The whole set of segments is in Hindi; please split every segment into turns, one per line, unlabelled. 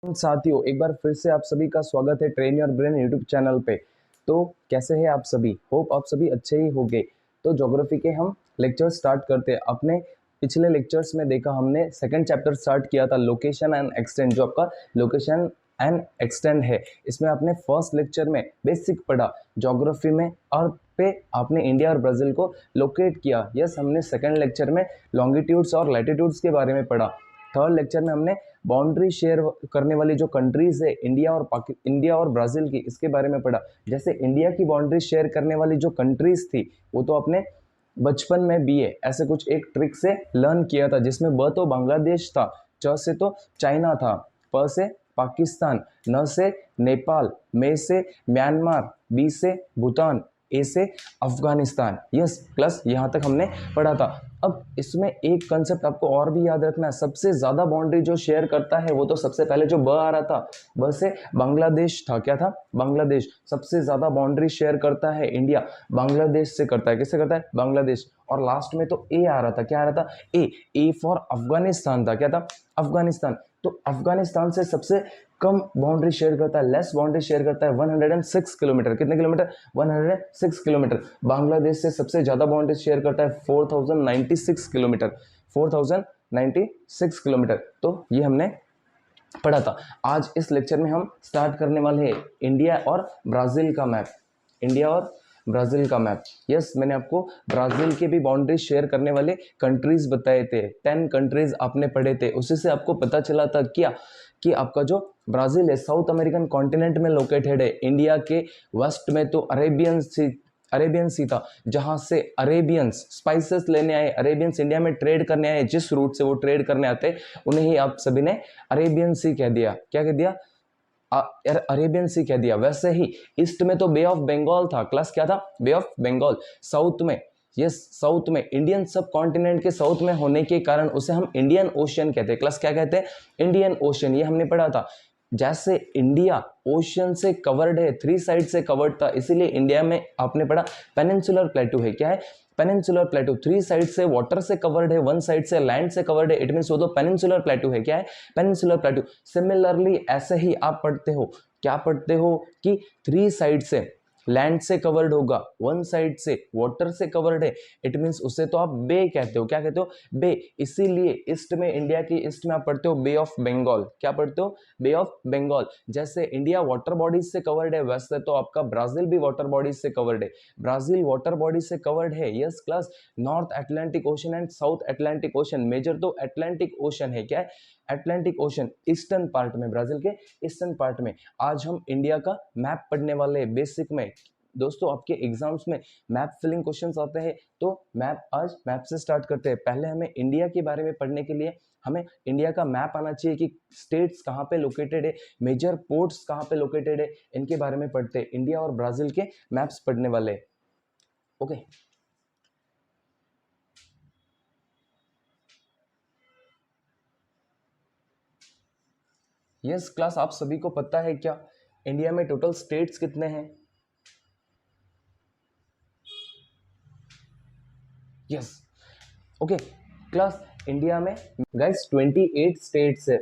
साथियों, एक बार फिर से आप सभी का स्वागत है train your brain YouTube channel पे। तो कैसे हैं आप सभी? होप आप सभी अच्छे ही होंगे। तो ज्योग्राफी के हम लेक्चर स्टार्ट करते हैं। अपने पिछले लेक्चर्स में देखा हमने सेकंड चैप्टर स्टार्ट किया था, लोकेशन एंड एक्सटेंड, जो आपका लोकेशन एंड एक्सटेंड है। इसमें आपने फर्स्ट लेक्चर में बेसिक पढ़ा ज्योग्राफी में, अर्थ पे आपने इंडिया और ब्राज़ील को लोकेट किया। यस, हमने सेकंड लेक्चर में लॉन्गिट्यूड्स और लैटिट्यूड्स के बारे में पढ़ा। थर्ड लेक्चर में हमने बाउंड्री शेयर करने वाली जो कंट्रीज है इंडिया और ब्राज़ील की, इसके बारे में पढ़ा। जैसे इंडिया की बाउंड्री शेयर करने वाली जो कंट्रीज थी वो तो अपने बचपन में बीए ऐसे कुछ एक ट्रिक से लर्न किया था, जिसमें ब तो बांग्लादेश था, च से तो चाइना था, प से पाकिस्तान, न से नेपाल, मे से म्यांमार, बी से भूटान, ए से अफगानिस्तान। यस, प्लस यहाँ तक हमने पढ़ा था। अब इसमें एक कंसेप्ट आपको और भी याद रखना है, सबसे ज़्यादा बाउंड्री जो शेयर करता है वो तो सबसे पहले जो ब आ रहा था, ब से बांग्लादेश था। क्या था? बांग्लादेश। सबसे ज़्यादा बाउंड्री शेयर करता है इंडिया, बांग्लादेश से करता है। किससे करता है? बांग्लादेश। और लास्ट में तो ए आ रहा था। क्या आ रहा था? ए फॉर अफगानिस्तान था। क्या था? अफगानिस्तान। तो अफगानिस्तान से सबसे कम बाउंड्री शेयर करता है, लेस बाउंड्री शेयर करता है 106 किलोमीटर। कितने किलोमीटर? 106 किलोमीटर। बांग्लादेश से सबसे ज़्यादा बाउंड्री शेयर करता है 4096 किलोमीटर, 4096 किलोमीटर। तो ये हमने पढ़ा था। आज इस लेक्चर में हम स्टार्ट करने वाले हैं इंडिया और ब्राज़ील का मैप। इंडिया और ब्राज़ील का मैप। यस, मैंने आपको ब्राज़ील के भी बाउंड्री शेयर करने वाले कंट्रीज बताए थे, 10 कंट्रीज आपने पढ़े थे। उसी से आपको पता चला था क्या कि आपका जो ब्राज़ील है साउथ अमेरिकन कॉन्टिनेंट में लोकेटेड है। इंडिया के वेस्ट में तो अरेबियन सी था, जहां से अरेबियंस स्पाइसेस लेने आए, अरेबियंस इंडिया में ट्रेड करने आए। जिस रूट से वो ट्रेड करने आते उन्हें ही आप सभी ने अरेबियन सी कह दिया। क्या कह दिया? अरेबियन सी कह दिया। वैसे ही ईस्ट में तो बे ऑफ बंगाल था। क्लास क्या था? बे ऑफ बंगाल। साउथ में, यस, साउथ में इंडियन सब कॉन्टिनेंट के साउथ में होने के कारण उसे हम इंडियन ओशियन कहते हैं। क्लास क्या कहते हैं? Indian ocean. ये हमने पढ़ा था। जैसे इंडिया ओशियन से कवर्ड है, 3 साइड से कवर्ड था, इसीलिए इंडिया में आपने पढ़ा पेनिनसुलर प्लेटू है। क्या है? पेनिनसुलर प्लेटू। 3 साइड से वाटर से कवर्ड है, 1 साइड से लैंड से कवर्ड है, इट मीन्स वो तो पेनिनसुलर प्लेटू है। क्या है? पेनिनसुलर प्लेटू। सिमिलरली ऐसे ही आप पढ़ते हो, क्या पढ़ते हो कि 3 साइड से लैंड से कवर्ड होगा, 1 साइड से वाटर से कवर्ड है, इट मीन्स उसे तो आप बे कहते हो। क्या कहते हो? बे। इसीलिए ईस्ट में, इंडिया की ईस्ट में आप पढ़ते हो बे ऑफ बंगाल। क्या पढ़ते हो? Bay of Bengal. जैसे इंडिया वाटर बॉडीज से कवर्ड है, वैसे तो आपका ब्राजील भी वाटर बॉडीज से कवर्ड है। ब्राजील वाटर बॉडी से कवर्ड है। Yes class. North Atlantic ocean and south Atlantic ocean. Major तो अटलांटिक ओशन है। क्या है? अटलांटिक ओशन ईस्टर्न पार्ट में, ब्राजील के ईस्टर्न पार्ट में। आज हम इंडिया का मैप पढ़ने वाले हैं बेसिक में। दोस्तों, आपके एग्जाम्स में मैप फिलिंग क्वेश्चंस आते हैं, तो आज मैप से स्टार्ट करते हैं। पहले हमें इंडिया के बारे में पढ़ने के लिए हमें इंडिया का मैप आना चाहिए कि स्टेट्स कहाँ पे लोकेटेड है, मेजर पोर्ट्स कहाँ पे लोकेटेड है, इनके बारे में पढ़ते हैं। इंडिया और ब्राजील के मैप्स पढ़ने वाले। ओके, यस क्लास, आप सभी को पता है क्या इंडिया में टोटल स्टेट्स कितने हैं? Yes, okay class. इंडिया में गाइस 28 स्टेट्स है।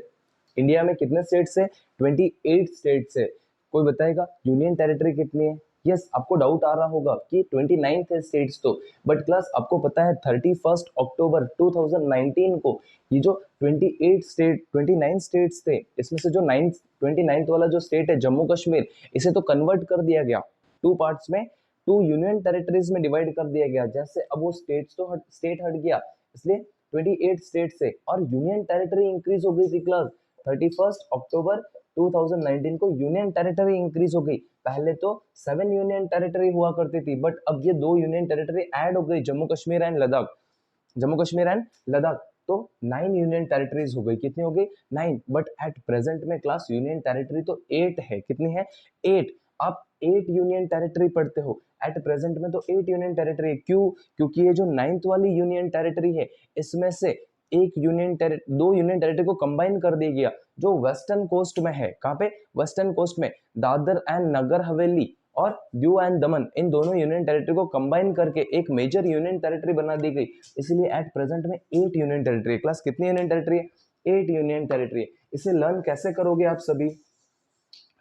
इंडिया में कितने स्टेट्स है? 28 स्टेट्स है। कोई बताएगा यूनियन टेरिटरी कितनी है? यस, आपको डाउट आ रहा होगा कि 29 है स्टेट्स तो, बट क्लास आपको पता है 31 अक्टूबर 2019 को ये जो 29 स्टेट्स थे, इसमें से जो 29 वाला जो स्टेट है जम्मू कश्मीर, इसे तो कन्वर्ट कर दिया गया 2 पार्ट्स में, 2 यूनियन टेरिटरीज में डिवाइड कर दिया गया। जैसे अब वो स्टेट हट गया, इसलिए 28 स्टेट से और यूनियन टेरिटरी इंक्रीज हो गई थी क्लास। 31 अक्टूबर 2019 को यूनियन टेरिटरी इंक्रीज हो गई। पहले तो 7 यूनियन टेरिटरी हुआ करती थी, बट अब ये 2 यूनियन टेरिटरी ऐड हो गई, जम्मू कश्मीर एंड लद्दाख। जम्मू कश्मीर एंड लद्दाख, तो 9 यूनियन टेरिटरीज हो गई। कितनी हो गई? 9। बट एट प्रेजेंट में क्लास यूनियन टेरिटरी तो 8 है। कितनी है? 8। आप 8 यूनियन टेरिटरी पढ़ते हो एट प्रेजेंट में, तो 8 यूनियन टेरिटरी है। क्यों? क्योंकि ये जो 9th वाली यूनियन टेरिटरी है, इसमें से दो यूनियन टेरिटरी को कंबाइन कर दिया गया, जो वेस्टर्न कोस्ट में है। कहाँ पे? वेस्टर्न कोस्ट में दादर एंड नगर हवेली और दीव एंड दमन, इन दोनों यूनियन टेरिटरी को कंबाइन करके एक मेजर यूनियन टेरिटरी बना दी गई। इसलिए एट प्रेजेंट में 8 यूनियन टेरिटरी। क्लास कितनी यूनियन टेरिटरी है? 8 यूनियन टेरिटरी है। इसे लर्न कैसे करोगे आप सभी?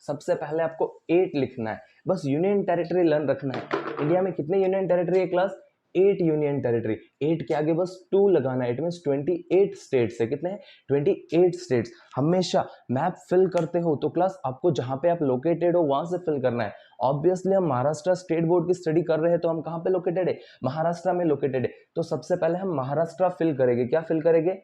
सबसे पहले आपको 8 लिखना है, बस यूनियन टेरिटरी लर्न रखना है। इंडिया में कितने यूनियन टेरिटरी है क्लास? 8 union territory. 8 के आगे बस 2 लगाना है, इट मीन्स 28 स्टेट्स है। कितने हैं? 28 स्टेट्स। हमेशा मैप फिल करते हो तो क्लास आपको जहां पे आप लोकेटेड हो वहां से फिल करना है। ऑब्वियसली हम महाराष्ट्र स्टेट बोर्ड की स्टडी कर रहे हैं तो हम कहां पे लोकेटेड है? महाराष्ट्र में लोकेटेड है। तो सबसे पहले हम महाराष्ट्र फिल करेंगे। क्या फिल करेंगे?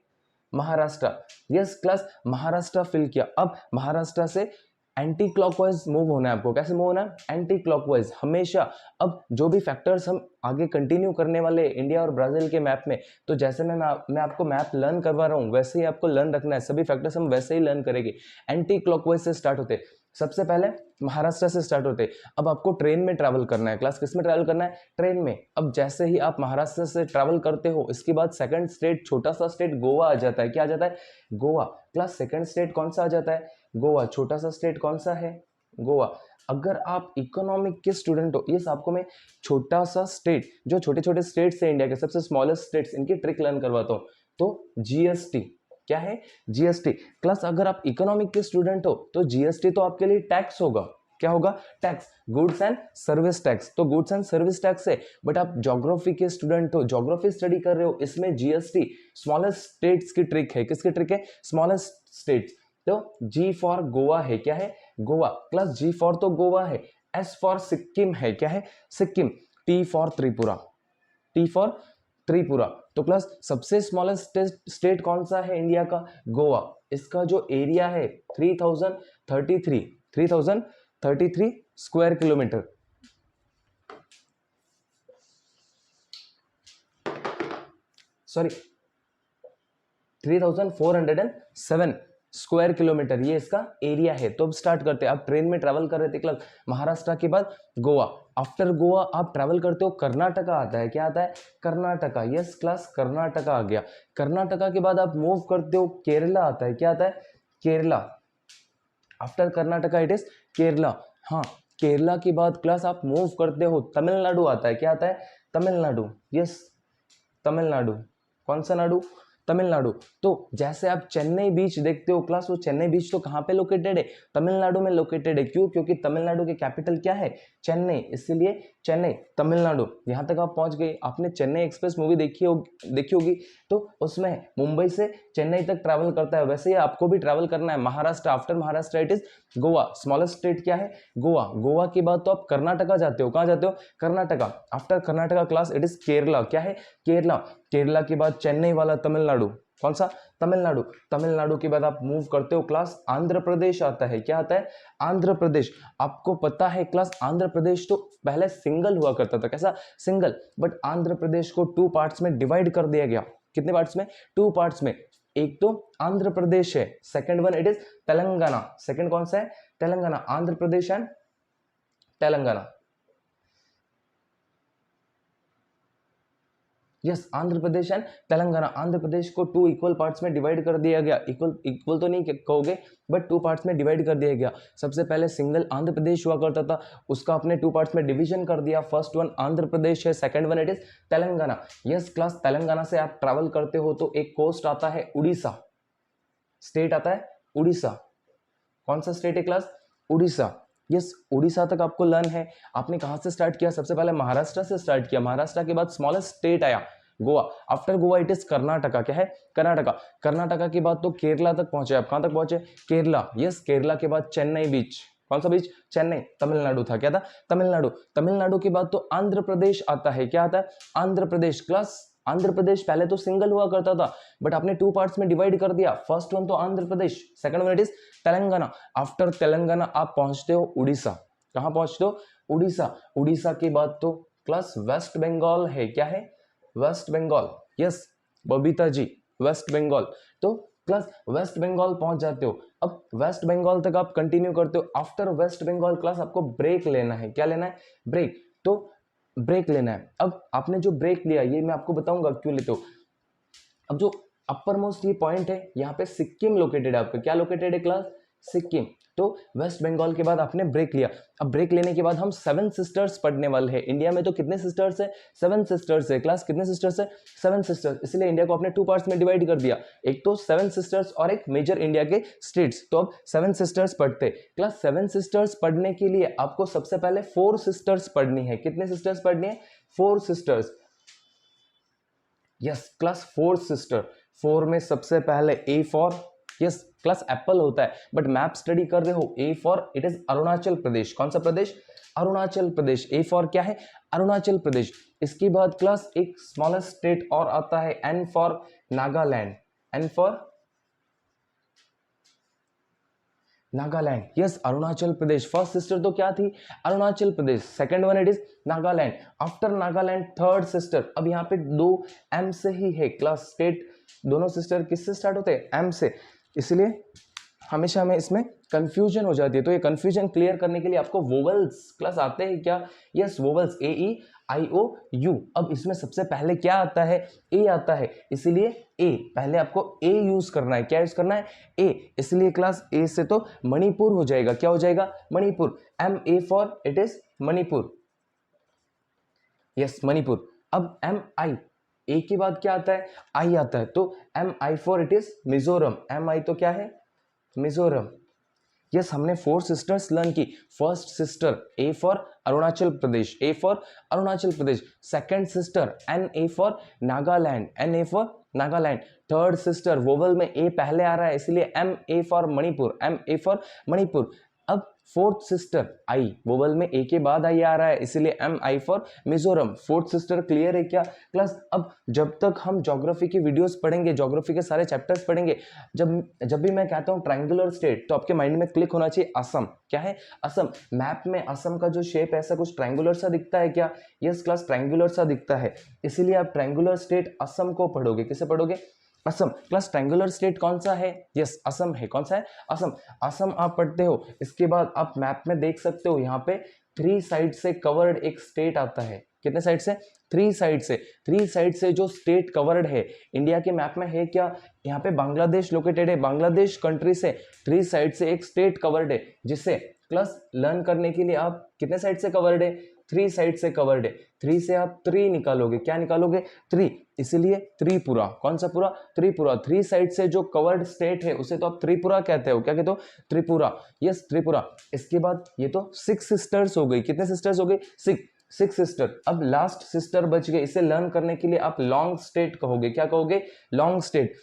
Maharashtra. Yes class, Maharashtra fill किया। अब महाराष्ट्र से एंटी क्लॉकवाइज मूव होना है आपको। कैसे मूव होना है? एंटी क्लॉकवाइज हमेशा। अब जो भी फैक्टर्स हम आगे कंटिन्यू करने वाले इंडिया और ब्राजील के मैप में, तो जैसे मैं आपको मैप लर्न करवा रहा हूँ वैसे ही आपको लर्न रखना है। सभी फैक्टर्स हम वैसे ही लर्न करेंगे। एंटी क्लॉकवाइज से स्टार्ट होते, सबसे पहले महाराष्ट्र से स्टार्ट होते। अब आपको ट्रेन में ट्रैवल करना है। क्लास किस में ट्रैवल करना है? ट्रेन में। अब जैसे ही आप महाराष्ट्र से ट्रैवल करते हो इसके बाद सेकंड स्टेट, छोटा सा स्टेट गोवा आ जाता है। क्या आ जाता है? गोवा। क्लास सेकंड स्टेट कौन सा आ जाता है? गोवा। छोटा सा स्टेट कौन सा है? गोवा। अगर आप इकोनॉमिक के स्टूडेंट हो, ये आपको मैं छोटा सा स्टेट, जो छोटे छोटे स्टेट्स है इंडिया के सबसे स्मॉलेस्ट स्टेट्स, इनकी ट्रिक लर्न करवाता हूँ। तो जीएसटी क्या है? जीएसटी। क्लास अगर आप इकोनॉमिक के स्टूडेंट हो तो जीएसटी तो आपके लिए टैक्स होगा। क्या होगा? Tax, goods and service tax. तो गुड्स एंड सर्विस टैक्स है। बट आप ज्योग्राफी के स्टूडेंट हो, ज्योग्राफी स्टडी कर रहे हो, इसमें जीएसटी स्मॉलेस्ट स्टेट्स की ट्रिक है। किसकी ट्रिक है? Smallest states. तो जी फॉर गोवा है। क्या है? गोवा। क्लास जी फॉर तो गोवा है, एस फॉर सिक्किम है। क्या है? Sikkim. T for Tripura. T for Tripura. तो क्लास सबसे स्मॉलेस्ट स्टेट कौन सा है इंडिया का? गोवा। इसका जो एरिया है 3033 square kilometre. Sorry, 3407 square kilometre ये इसका एरिया है। तो अब स्टार्ट करते हैं। आप ट्रेन में ट्रैवल कर रहे थे क्लास, महाराष्ट्र के बाद गोवा। आफ्टर गोवा आप ट्रैवल करते हो, कर्नाटका आता है। क्या आता है? कर्नाटका। यस क्लास, कर्नाटका आ गया। कर्नाटका के बाद आप मूव करते हो, केरला आता है। क्या आता है? Kerala. After Karnataka it is Kerala. हाँ, केरला के बाद क्लास आप मूव करते हो, तमिलनाडु आता है। क्या आता है? तमिलनाडु। यस, तमिलनाडु। कौन सा नाडु? तमिलनाडु। तो जैसे आप चेन्नई बीच देखते हो क्लास, वो चेन्नई बीच तो कहाँ पे लोकेटेड है? तमिलनाडु में लोकेटेड है। क्यों? क्योंकि तमिलनाडु की कैपिटल क्या है? चेन्नई, इसीलिए चेन्नई, तमिलनाडु। यहाँ तक आप पहुंच गए। आपने चेन्नई एक्सप्रेस मूवी देखी होगी, तो उसमें मुंबई से चेन्नई तक ट्रैवल करता है। वैसे ही आपको भी ट्रैवल करना है Maharashtra. After Maharashtra it is Goa. Smallest state क्या है? गोवा। गोवा के बाद तो आप कर्नाटका जाते हो। कहाँ जाते हो? Karnataka. After Karnataka class it is Kerala. क्या है? केरला। केरला के बाद चेन्नई वाला तमिलनाडु। कौन सा? तमिलनाडु। तमिलनाडु के बाद आप मूव करते हो क्लास, आंध्र प्रदेश आता है। क्या आता है? आंध्र प्रदेश। आपको पता है क्लास, आंध्र प्रदेश तो पहले सिंगल हुआ करता था। कैसा? सिंगल। बट आंध्र प्रदेश को 2 पार्ट्स में डिवाइड कर दिया गया। कितने पार्ट्स में? 2 पार्ट्स में। एक तो आंध्र प्रदेश है, second one it is Telangana. Second कौन सा है? Telangana. Andhra Pradesh and Telangana. Yes, Andhra Pradesh and Telangana. Andhra Pradesh को 2 इक्वल पार्ट्स में डिवाइड कर दिया गया। इक्वल तो नहीं कहोगे, बट 2 पार्ट्स में डिवाइड कर दिया गया। सबसे पहले सिंगल आंध्र प्रदेश हुआ करता था, उसका अपने 2 पार्ट्स में डिवीजन कर दिया। फर्स्ट वन आंध्र प्रदेश है, second one it is Telangana. Yes class, Telangana से आप ट्रैवल करते हो तो एक कोस्ट आता है उड़ीसा, स्टेट आता है उड़ीसा। कौन सा स्टेट है क्लास? उड़ीसा। यस, उड़ीसा तक आपको लर्न है। आपने कहां से स्टार्ट किया? सबसे पहले महाराष्ट्र से स्टार्ट किया। महाराष्ट्र के बाद स्मॉलेस्ट स्टेट आया Goa. After Goa it is Karnataka. क्या है? कर्नाटका। कर्नाटका के बाद तो केरला तक पहुंचे। आप कहां तक पहुंचे? केरला। यस, केरला के बाद चेन्नई बीच। कौन सा बीच? चेन्नई। तमिलनाडु था। क्या था? तमिलनाडु। तमिलनाडु के बाद तो आंध्र प्रदेश आता है। क्या आता है? आंध्र प्रदेश। क्लास आंध्र प्रदेश पहले तो सिंगल हुआ करता था, बट आपने 2 पार्ट्स में डिवाइड कर दिया। फर्स्ट वन तो Andhra Pradesh, second one it is Telangana. After Telangana आप पहुंचते हो उड़ीसा। कहां पहुंचते हो? उड़ीसा। उड़ीसा के बाद तो क्लास वेस्ट बंगाल है। क्या है? West Bengal. Yes, Babita ji, waste Bengal. तो क्लास वेस्ट बंगाल पहुंच जाते हो। अब वेस्ट बंगाल तक आप कंटिन्यू करते हो। आफ्टर वेस्ट बंगाल क्लास आपको ब्रेक लेना है। क्या लेना है? ब्रेक। तो ब्रेक लेना है। अब आपने जो ब्रेक लिया, ये मैं आपको बताऊंगा क्यों लेते हो। अब जो अपर मोस्ट ये पॉइंट है, यहाँ पे सिक्किम लोकेटेड है आपका। क्या लोकेटेड है क्लास? सिक्किम। तो वेस्ट बंगाल के बाद आपने ब्रेक लिया। अब ब्रेक लेने के बाद हम 7 सिस्टर्स पढ़ने वाले हैं। इंडिया में तो कितने सिस्टर्स है? 7 सिस्टर्स है। क्लास कितने सिस्टर्स है? 7 सिस्टर्स। इसलिए इंडिया को आपने 2 पार्ट्स में डिवाइड कर दिया, एक तो 7 सिस्टर्स और एक मेजर इंडिया के स्टेट्स। तो अब 7 सिस्टर्स पढ़ते। क्लास 7 सिस्टर्स पढ़ने के लिए आपको सबसे पहले 4 सिस्टर्स पढ़नी है। कितने सिस्टर्स पढ़नी है? 4 सिस्टर्स। Yes class 4 sister. 4 में सबसे पहले A for, yes class apple होता है, बट मैप स्टडी कर रहे हो, A for it is Arunachal Pradesh. कौन सा प्रदेश? अरुणाचल प्रदेश। ए फॉर क्या है? अरुणाचल प्रदेश। इसके बाद क्लास एक स्मॉलेस्ट स्टेट और आता है, N for Nagaland. N for Nagaland. Yes Arunachal Pradesh. First sister तो क्या थी? Arunachal Pradesh. Second one it is Nagaland. After Nagaland third sister. अब यहाँ पे 2 एम से ही है क्लास स्टेट। दोनों सिस्टर किससे स्टार्ट होते हैं? एम से। इसलिए हमेशा हमें इसमें कंफ्यूजन हो जाती है। तो ये कंफ्यूजन क्लियर करने के लिए आपको वोवेल्स क्लास आते हैं क्या? Yes vowels, A E I O U. अब इसमें सबसे पहले क्या आता है? ए आता है, इसीलिए ए पहले आपको ए यूज करना है। क्या यूज करना है? ए। इसलिए क्लास ए से तो मणिपुर हो जाएगा। क्या हो जाएगा? Manipur. M A for it is Manipur. Yes Manipur. अब एम आई, ए के बाद क्या आता है? आई आता है। तो M I for it is Mizoram. M I तो क्या है? मिजोरम। यस हमने 4 सिस्टर्स लर्न की। First sister A for Arunachal Pradesh. A for Arunachal Pradesh. Second sister N A for Nagaland. N A for Nagaland. Third sister vowel में ए पहले आ रहा है, इसलिए M A for Manipur. M A for Manipur. अब फोर्थ सिस्टर आई, वोवल में ए के बाद आई आ रहा है, इसीलिए M I for Mizoram. Fourth sister clear है क्या क्लास? अब जब तक हम ज्योग्राफी की वीडियोस पढ़ेंगे, ज्योग्राफी के सारे चैप्टर्स पढ़ेंगे, जब भी मैं कहता हूँ ट्रायंगुलर स्टेट, तो आपके माइंड में क्लिक होना चाहिए असम। क्या है? असम। मैप में असम का जो शेप ऐसा कुछ ट्रायंगुलर सा दिखता है क्या? यस क्लास ट्रायंगुलर सा दिखता है, इसीलिए आप ट्रायंगुलर स्टेट असम को पढ़ोगे। किसे पढ़ोगे? असम। क्लास ट्रायंगुलर स्टेट कौन सा है? यस असम है। कौन सा है? असम। असम आप पढ़ते हो। इसके बाद आप मैप में देख सकते हो, यहाँ पे 3 साइड से कवर्ड एक स्टेट आता है। कितने साइड से? 3 साइड से। 3 साइड से जो स्टेट कवर्ड है इंडिया के मैप में है क्या? यहाँ पे बांग्लादेश लोकेटेड है। बांग्लादेश कंट्री से 3 साइड से एक स्टेट कवर्ड है, जिससे प्लस लर्न करने के लिए आप कितने साइड से कवर्ड है? 3 साइड से कवर्ड है। 3 से आप 3 निकालोगे। क्या निकालोगे? 3। इसलिए त्रिपुरा। कौन सा पूरा? त्रिपुरा। 3 साइड से जो कवर्ड स्टेट है उसे तो आप त्रिपुरा कहते हो। क्या कहते हो? त्रिपुरा। यस त्रिपुरा। इसके बाद ये तो 6 सिस्टर्स हो गई। कितने सिस्टर्स हो गई? 6 सिस्टर। अब लास्ट सिस्टर बच गए। इसे लर्न करने के लिए आप लॉन्ग स्टेट कहोगे। क्या कहोगे? Long state.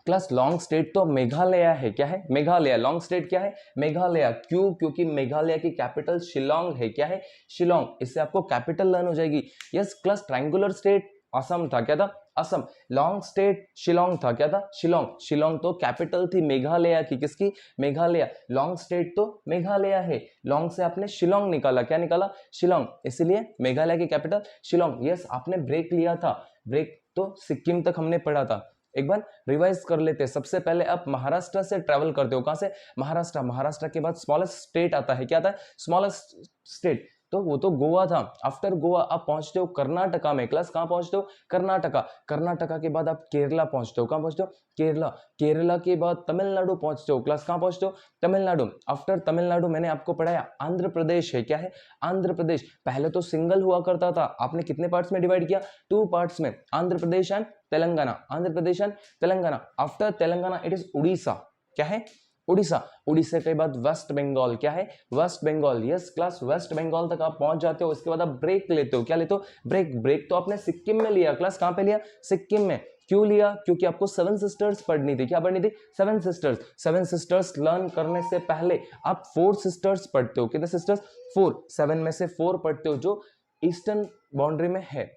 Class long state तो मेघालय है। क्या है? मेघालय। लॉन्ग स्टेट क्या है? मेघालय। क्यों? क्योंकि मेघालय की कैपिटल शिलोंग है। क्या है? शिलोंग। इससे आपको कैपिटल लर्न हो जाएगी। Yes class triangular state Assam था। क्या था? असम। लॉन्ग स्टेट शिलोंग था। क्या था? शिलोंग। शिलोंग तो कैपिटल थी मेघालय की। किसकी? मेघालय। लॉन्ग स्टेट तो मेघालय है। लॉन्ग से आपने शिलोंग निकाला। क्या निकाला? शिलोंग। इसलिए मेघालय की कैपिटल शिलोंग। यस आपने ब्रेक लिया था। ब्रेक तो सिक्किम तक हमने पढ़ा था। एक बार रिवाइज कर लेते हैं। सबसे पहले आप महाराष्ट्र से ट्रेवल करते हो। कहां से? महाराष्ट्र। महाराष्ट्र के बाद स्मॉलेस्ट स्टेट आता है। क्या आता है? Smallest state. तो वो तो गोवा था। आफ्टर गोवा आप पहुंचते हो कर्नाटका में। क्लास कहां पहुंचते हो? कर्नाटका। कर्नाटका के बाद आप केरला पहुंचते हो। कहां पहुंचते हो? केरला। केरला के बाद तमिलनाडु पहुंचते हो। क्लास कहां पहुंचते हो? तमिलनाडु। आफ्टर तमिलनाडु मैंने आपको पढ़ाया आंध्र प्रदेश है। क्या है? आंध्र प्रदेश। पहले तो सिंगल हुआ करता था, आपने कितने पार्ट्स में डिवाइड किया? 2 पार्ट्स में। Andhra Pradesh and Telangana. Andhra Pradesh and Telangana. After Telangana it is Orissa. क्या है? उड़ीसा। उड़ीसा के बाद वेस्ट बंगाल। क्या है? West Bengal. Yes class west Bengal तक आप पहुंच जाते हो। इसके बाद आप ब्रेक लेते हो। क्या लेते हो? ब्रेक। ब्रेक तो आपने सिक्किम में लिया। क्लास कहां पे लिया? सिक्किम में। क्यों लिया? क्योंकि आपको 7 सिस्टर्स पढ़नी थी। क्या पढ़नी थी? 7 सिस्टर्स। 7 सिस्टर्स लर्न करने से पहले आप 4 सिस्टर्स पढ़ते हो। कितने सिस्टर्स? 4। 7 में से 4 पढ़ते हो जो ईस्टर्न बाउंड्री में है,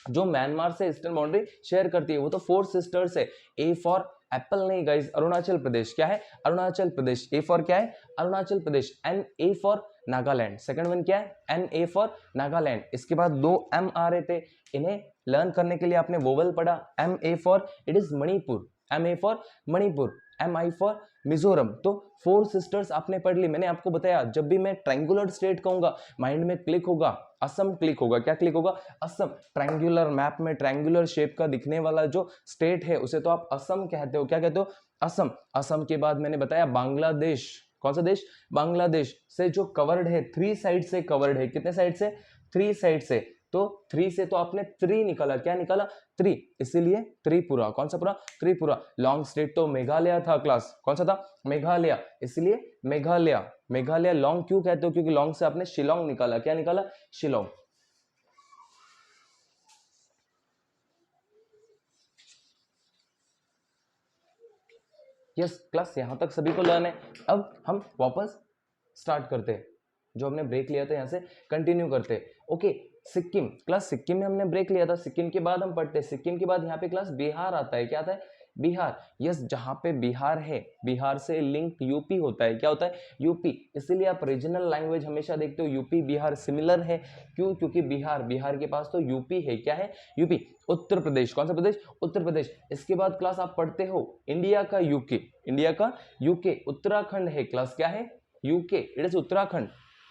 जो म्यांमार से ईस्टर्न बाउंड्री शेयर करती है। वो तो 4 सिस्टर्स है। ए फॉर एप्पल नहीं गाइस, अरुणाचल प्रदेश। क्या है? अरुणाचल प्रदेश। ए फॉर क्या है? Arunachal Pradesh. N A for Nagaland. Second one क्या है? N A for Nagaland. इसके बाद 2 एम आ रहे थे, इन्हें लर्न करने के लिए आपने वोवल पढ़ा। M A for it is Manipur. M A for Manipur. M I for Mizoram. तो 4 सिस्टर्स आपने पढ़ ली। मैंने आपको बताया जब भी मैं ट्रायंगुलर स्टेट कहूंगा माइंड में क्लिक होगा असम। क्लिक होगा। क्या क्लिक होगा? असम। ट्रायंगुलर मैप में ट्रायंगुलर शेप का दिखने वाला जो स्टेट है उसे तो आप असम कहते हो। क्या कहते हो? असम, असम के बाद मैंने बताया बांग्लादेश, कौन सा देश, बांग्लादेश से जो कवर्ड है, 3 साइड से कवर्ड है, कितने साइड से, 3 साइड से, तो 3 से तो आपने 3 निकाला, क्या निकाला, 3, इसीलिए त्रिपुरा, कौन सा पूरा, त्रिपुरा। लॉन्ग स्टेट तो मेघालय था क्लास, कौन सा था, मेघालय, इसलिए मेघालय, मेघालय लॉन्ग क्यों कहते हो, क्योंकि लॉन्ग से आपने शिलोंग निकाला, क्या निकाला, शिलोंग। यस क्लास, यहां तक सभी को लर्न है। अब हम वापस स्टार्ट करते हैं, जो हमने ब्रेक लिया था यहां से कंटिन्यू करते हैं। ओके, सिक्किम, क्लास सिक्किम में हमने ब्रेक लिया था, सिक्किम के बाद हम पढ़ते हैं, सिक्किम के बाद यहाँ पे क्लास बिहार आता है, क्या आता है, बिहार। यस, जहां पे बिहार है, बिहार से लिंक यूपी होता है, क्या होता है, यूपी, इसीलिए आप रीजनल लैंग्वेज हमेशा देखते हो यूपी बिहार सिमिलर है, क्यों, क्योंकि बिहार, बिहार के पास तो यूपी है, क्या है, यूपी। उत्तर प्रदेश, कौन सा प्रदेश, उत्तर प्रदेश। इसके बाद क्लास आप पढ़ते हो इंडिया का यूके, इंडिया का यूके, उत्तराखंड है क्लास, क्या है, यूके, इट इज उत्तराखंड,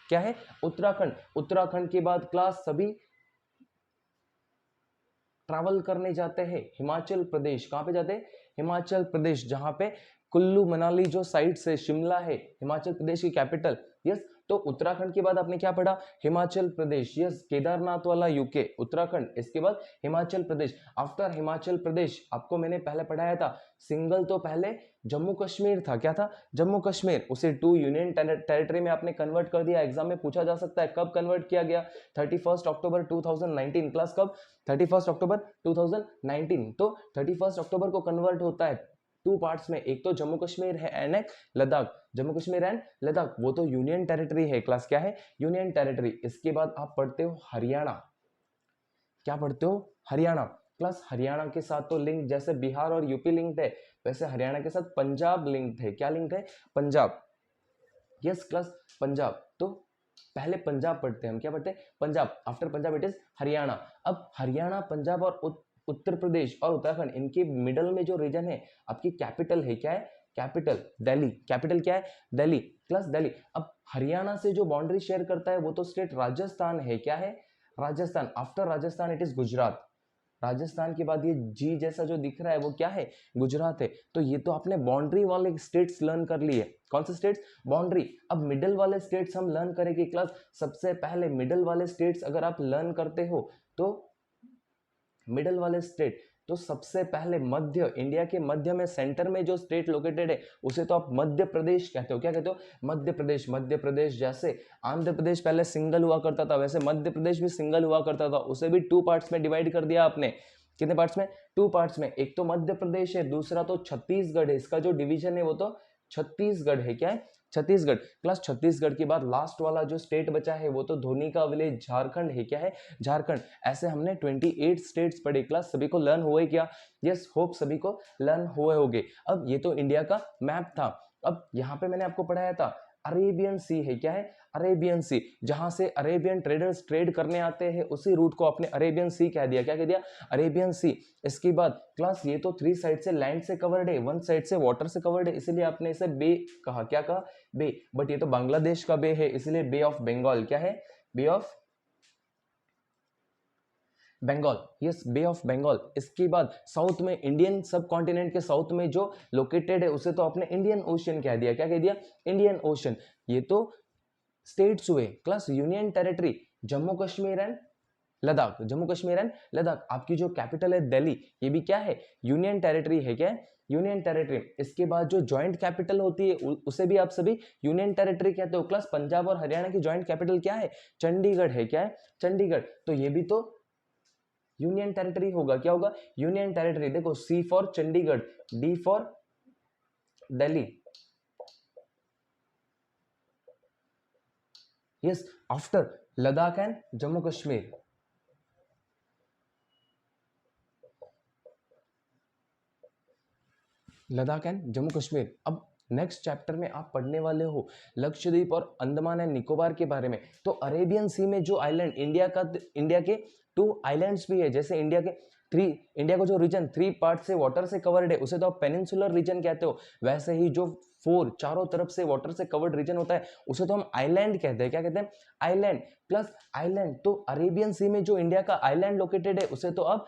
क्या है, उत्तराखंड। उत्तराखंड के बाद क्लास सभी ट्रैवल करने जाते हैं हिमाचल प्रदेश, कहां पे जाते हैं, हिमाचल प्रदेश, जहां पे कुल्लू मनाली जो साइड से शिमला है, हिमाचल प्रदेश की कैपिटल। यस, तो उत्तराखंड के बाद आपने क्या पढ़ा, हिमाचल प्रदेश, यस, केदारनाथ वाला यूके, उत्तराखंड, इसके बाद हिमाचल प्रदेश। आफ्टर हिमाचल प्रदेश आपको मैंने पहले पढ़ाया था, सिंगल तो पहले जम्मू कश्मीर था, क्या था, जम्मू कश्मीर, उसे 2 यूनियन टेरिटरी में आपने कन्वर्ट कर दिया। एग्जाम में पूछा जा सकता है कब कन्वर्ट किया गया, 31 अक्टूबर 2019, क्लास कब, 31 अक्टूबर 2019। तो 31 अक्टूबर को कन्वर्ट होता है 2 पार्ट्स में, एक तो जम्मू कश्मीर है एंड एक लद्दाख, जम्मू कश्मीर एंड लद्दाख, वो तो यूनियन टेरिटरी है क्लास, क्या है, यूनियन टेरिटरी। इसके बाद आप पढ़ते हो हरियाणा, क्या पढ़ते हो, हरियाणा। प्लस हरियाणा के साथ तो लिंक जैसे बिहार और यूपी लिंक्ड है, वैसे हरियाणा के साथ पंजाब लिंक्ड है, क्या लिंक्ड है, पंजाब। Yes class, Punjab. तो पहले पंजाब पढ़ते हैं हम, क्या पढ़ते हैं, Punjab, after Punjab it is Haryana. अब हरियाणा, पंजाब और उत्तर प्रदेश और उत्तराखंड, इनके मिडल में जो रीजन है, आपकी कैपिटल है, क्या है, कैपिटल दिल्ली, कैपिटल क्या है, दिल्ली, प्लस दिल्ली। अब हरियाणा से जो बाउंड्री शेयर करता है वो तो स्टेट राजस्थान है, क्या है, Rajasthan. After Rajasthan it is Gujarat, Rajasthan के बाद ये जी जैसा जो दिख रहा है वो क्या है, गुजरात है। तो ये तो आपने बाउंड्री वाले स्टेट्स लर्न कर लिए, कौन से स्टेट्स, बाउंड्री। अब मिडल वाले स्टेट्स हम लर्न करेंगे क्लास। सबसे पहले मिडल वाले स्टेट्स अगर आप लर्न करते हो तो मिडल वाले स्टेट, तो सबसे पहले मध्य, इंडिया के मध्य में सेंटर में जो स्टेट लोकेटेड है उसे तो आप मध्य प्रदेश कहते हो, क्या कहते हो, मध्य प्रदेश। मध्य प्रदेश, जैसे आंध्र प्रदेश पहले सिंगल हुआ करता था, वैसे मध्य प्रदेश भी सिंगल हुआ करता था, उसे भी 2 पार्ट्स में डिवाइड कर दिया आपने। कितने पार्ट्स में, 2 पार्ट्स में। एक तो मध्य प्रदेश है, दूसरा तो छत्तीसगढ़ है, इसका जो डिवीजन है वो तो छत्तीसगढ़ है, क्या है, छत्तीसगढ़। प्लस छत्तीसगढ़ के बाद लास्ट वाला जो स्टेट बचा है वो तो धोनी का विलेज झारखंड है, क्या है, झारखंड। ऐसे हमने 28 स्टेट्स पढ़े क्लास, सभी को लर्न हुए क्या, यस, होप सभी को लर्न हुए होंगे। अब ये तो इंडिया का मैप था। अब यहाँ पे मैंने आपको पढ़ाया था अरेबियन सी है, क्या है, अरेबियन सी, जहां से अरेबियन ट्रेडर्स ट्रेड करने आते हैं उसी रूट को आपने अरेबियन सी कह दिया, क्या कह दिया, अरेबियन सी। इसके बाद क्लास ये तो 3 साइड से लैंड से कवर्ड है, 1 साइड से वाटर से कवर्ड है, इसलिए आपने इसे बे कहा, क्या कहा, बे। बट ये तो बांग्लादेश का बे है, इसलिए बे ऑफ बंगाल, क्या है, bay of Bengal, yes, bay of Bengal. इसके बाद साउथ में, इंडियन सब कॉन्टिनेंट के साउथ में जो लोकेटेड है उसे तो आपने इंडियन ओशियन कह दिया, क्या कह दिया, इंडियन ओशन। ये तो स्टेट्स हुए class. Union territory, Jammu Kashmir and Ladakh, Jammu Kashmir and Ladakh. आपकी जो कैपिटल है दिल्ली, ये भी क्या है, यूनियन टेरिटरी है, क्या है, यूनियन टेरिटरी। इसके बाद जो जॉइंट कैपिटल होती है उसे भी आप सभी यूनियन टेरिटरी कहते हो क्लास। पंजाब और हरियाणा की जॉइंट कैपिटल क्या है, चंडीगढ़ है, क्या है, चंडीगढ़। तो ये भी तो यूनियन टेरिटरी होगा, क्या होगा, यूनियन टेरिटरी। देखो, C for Chandigarh, D for Delhi. Yes, after Ladakh and Jammu Kashmir, Ladakh and Jammu Kashmir. अब नेक्स्ट चैप्टर में आप पढ़ने वाले हो लक्षद्वीप और अंडमान एंड निकोबार के बारे में। तो अरेबियन सी में जो आइलैंड, इंडिया के 2 आइलैंड्स भी है, जैसे इंडिया को जो रीजन 3 पार्ट से वाटर से कवर्ड है उसे तो आप पेनिनसुलर रीजन कहते हो, वैसे ही जो 4 चारों तरफ से वाटर से कवर्ड रीजन होता है उसे तो हम आइलैंड कहते हैं, क्या कहते हैं, आइलैंड। प्लस आइलैंड, तो अरेबियन सी में जो इंडिया का आइलैंड लोकेटेड है उसे तो आप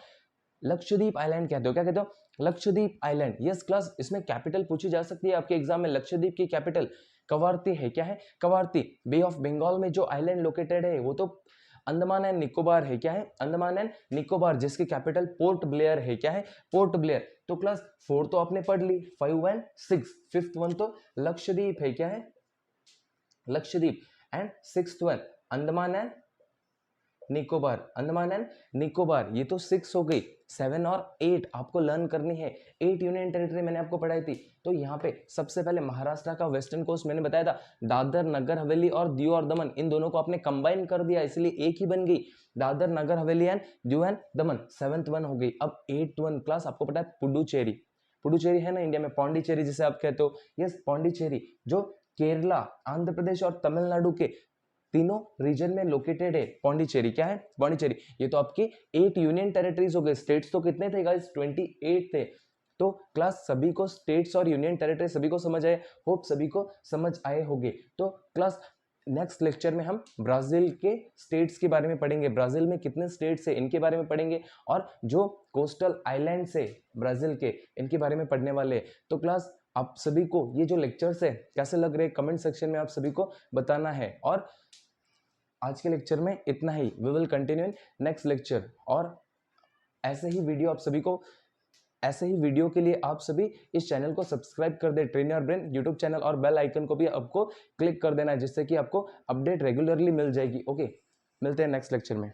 लक्षद्वीप आइलैंड कहते हो, क्या कहते हो, लक्षद्वीप आइलैंड। यस क्लास, इसमें कैपिटल पूछी जा सकती है आपके एग्जाम में। लक्षद्वीप की कैपिटल कवारती है। क्या है? कवारती। बे ऑफ बंगाल में जो आइलैंड लोकेटेड है वो तो अंडमान एंड निकोबार है। क्या है? अंडमान एंड निकोबार, जिसकी कैपिटल पोर्ट ब्लेयर है। क्या है? Port Blair. तो क्लास 4 तो आपने पढ़ ली, 5 एंड 6, फिफ्थ वन तो लक्षद्वीप है। क्या है? Lakshadweep. And sixth one Andaman and Nicobar. Andaman and Nicobar, ये तो 6 हो गई। 7 और 8 आपको लर्न करनी है। 8 यूनियन टेरिटरी मैंने आपको पढ़ाई थी। तो यहाँ पे सबसे पहले महाराष्ट्र का वेस्टर्न कोस्ट मैंने बताया था, दादर नगर हवेली और दीव और दमन, इन दोनों को आपने कंबाइन कर दिया, इसलिए एक ही बन गई, Dadar Nagar Haveli and Diu and Daman. 7th one हो गई। अब 8th वन क्लास आपको पता है पुडुचेरी। पुडुचेरी है ना इंडिया में, पौंडीचेरी जिसे आप कहते हो। यस, पौंडीचेरी जो केरला, आंध्र प्रदेश और तमिलनाडु के तीनों रीजन में लोकेटेड है। पौंडीचेरी। क्या है? पौंडीचेरी। ये तो आपकी 8 यूनियन टेरिटरीज हो गए। स्टेट्स तो कितने थे गाइस? 28 थे। तो क्लास सभी को स्टेट्स और यूनियन टेरिटरी सभी को समझ आए, होप सभी को समझ आए होंगे। तो क्लास नेक्स्ट लेक्चर में हम ब्राजील के स्टेट्स के बारे में पढ़ेंगे। ब्राजील में कितने स्टेट्स है इनके बारे में पढ़ेंगे, और जो कोस्टल आइलैंड्स है ब्राजील के, इनके बारे में पढ़ने वाले हैं। तो क्लास आप सभी को ये जो लेक्चर्स है कैसे लग रहे हैं कमेंट सेक्शन में आप सभी को बताना है। और आज के लेक्चर में इतना ही। We will continue in next lecture. और ऐसे ही वीडियो के लिए आप सभी इस चैनल को सब्सक्राइब कर दे, train your brain YouTube channel, और बेल आइकन को भी आपको क्लिक कर देना है, जिससे कि आपको अपडेट रेगुलरली मिल जाएगी। ओके, मिलते हैं नेक्स्ट लेक्चर में।